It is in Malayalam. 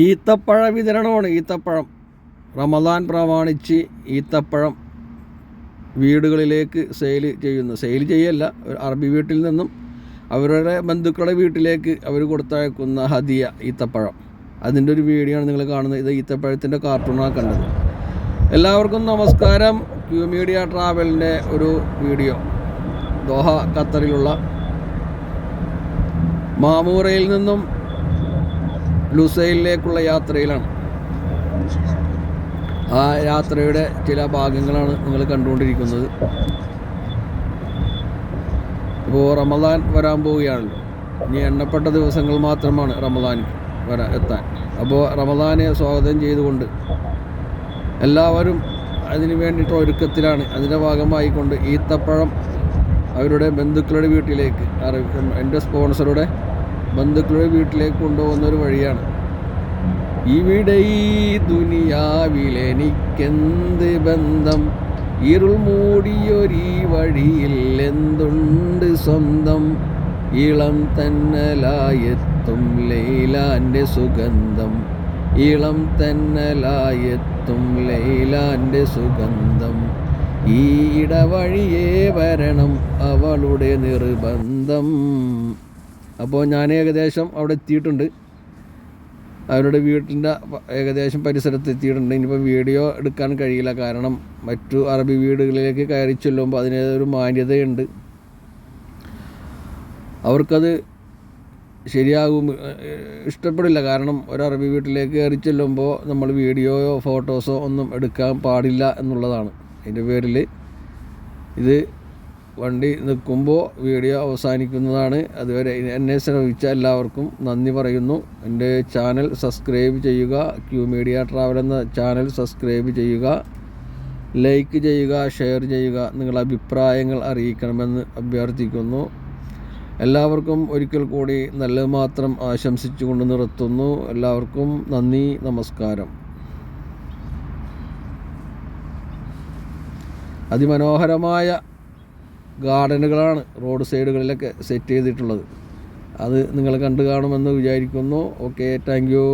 ഈത്തപ്പഴ വിതരണമാണ്. ഈത്തപ്പഴം റമദാൻ പ്രമാണിച്ച് ഈത്തപ്പഴം വീടുകളിലേക്ക് സെയിൽ ചെയ്യല്ല, അറബി വീട്ടിൽ നിന്നും അവരുടെ ബന്ധുക്കളുടെ വീട്ടിലേക്ക് അവർ കൊടുത്തയക്കുന്ന ഹദിയ ഈത്തപ്പഴം. അതിൻ്റെ ഒരു വീഡിയോ ആണ് നിങ്ങൾ കാണുന്നത്. ഇത് ഈത്തപ്പഴത്തിൻ്റെ കാർട്ടൂണാണ് കണ്ടത്. എല്ലാവർക്കും നമസ്കാരം. ക്യൂ മീഡിയ ട്രാവലിൻ്റെ ഒരു വീഡിയോ. ദോഹ ഖത്തറിലുള്ള മാമൂറയിൽ നിന്നും ലുസൈലിലേക്കുള്ള യാത്രയിലാണ്. ആ യാത്രയുടെ ചില ഭാഗങ്ങളാണ് നിങ്ങൾ കണ്ടുകൊണ്ടിരിക്കുന്നത്. ഇപ്പോൾ റമദാൻ വരാൻ പോവുകയാണല്ലോ. ഇനി എണ്ണപ്പെട്ട ദിവസങ്ങൾ മാത്രമാണ് റമദാൻ എത്താൻ. അപ്പോൾ റമദാനെ സ്വാഗതം ചെയ്തുകൊണ്ട് എല്ലാവരും അതിന് വേണ്ടിയിട്ട് ഒരുക്കത്തിലാണ്. അതിൻ്റെ ഭാഗമായിക്കൊണ്ട് ഈത്തപ്പഴം അവരുടെ ബന്ധുക്കളുടെ വീട്ടിലേക്ക്, എൻ്റെ സ്പോൺസറുടെ ബന്ധുക്കളുടെ വീട്ടിലേക്ക് കൊണ്ടുപോകുന്ന ഒരു വഴിയാണ്. ഇവിടെ ഈ ദുനിയാവിലെനിക്കെന്ത് ബന്ധം, ഇരുൾ മൂടിയൊരീ വഴിയിൽ എന്തുണ്ട് സ്വന്തം, ഇളം തന്നലായെത്തും ലൈലാൻ്റെ സുഗന്ധം, ഇളം തന്നലായെത്തും ലൈലാൻ്റെ സുഗന്ധം, ഈ ഇടവഴിയേ വരണം അവളുടെ നിർബന്ധം. അപ്പോൾ ഞാൻ ഏകദേശം അവിടെ എത്തിയിട്ടുണ്ട്. അവരുടെ വീട്ടിൻ്റെ ഏകദേശം പരിസരത്ത് എത്തിയിട്ടുണ്ട്. ഇനിയിപ്പോൾ വീഡിയോ എടുക്കാൻ കഴിയില്ല, കാരണം മറ്റു അറബി വീടുകളിലേക്ക് കയറി ചെല്ലുമ്പോൾ അതിനൊരു മാന്യതയുണ്ട്. അവർക്കത് ഇഷ്ടപ്പെടില്ല. കാരണം ഒരു അറബി വീട്ടിലേക്ക് കയറി ചെല്ലുമ്പോൾ നമ്മൾ വീഡിയോയോ ഫോട്ടോസോ ഒന്നും എടുക്കാൻ പാടില്ല എന്നുള്ളതാണ്. അതിൻ്റെ പേരിൽ ഇത് വണ്ടി നിൽക്കുമ്പോൾ വീഡിയോ അവസാനിക്കുന്നതാണ്. അതുവരെ എന്നെ ശ്രമിച്ച എല്ലാവർക്കും നന്ദി പറയുന്നു. എൻ്റെ ചാനൽ സബ്സ്ക്രൈബ് ചെയ്യുക. ക്യൂ മീഡിയ ട്രാവൽ എന്ന ചാനൽ സബ്സ്ക്രൈബ് ചെയ്യുക, ലൈക്ക് ചെയ്യുക, ഷെയർ ചെയ്യുക. നിങ്ങളുടെ അഭിപ്രായങ്ങൾ അറിയിക്കണമെന്ന് അഭ്യർത്ഥിക്കുന്നു. എല്ലാവർക്കും ഒരിക്കൽ കൂടി നല്ലത് മാത്രം ആശംസിച്ചുകൊണ്ട് നിർത്തുന്നു. എല്ലാവർക്കും നന്ദി, നമസ്കാരം. അതിമനോഹരമായ ഗാർഡനുകളാണ് റോഡ് സൈഡുകളിലൊക്കെ സെറ്റ് ചെയ്തിട്ടുള്ളത്. അത് നിങ്ങൾ കണ്ടു കാണുമെന്ന് വിചാരിക്കുന്നു. Okay, thank you.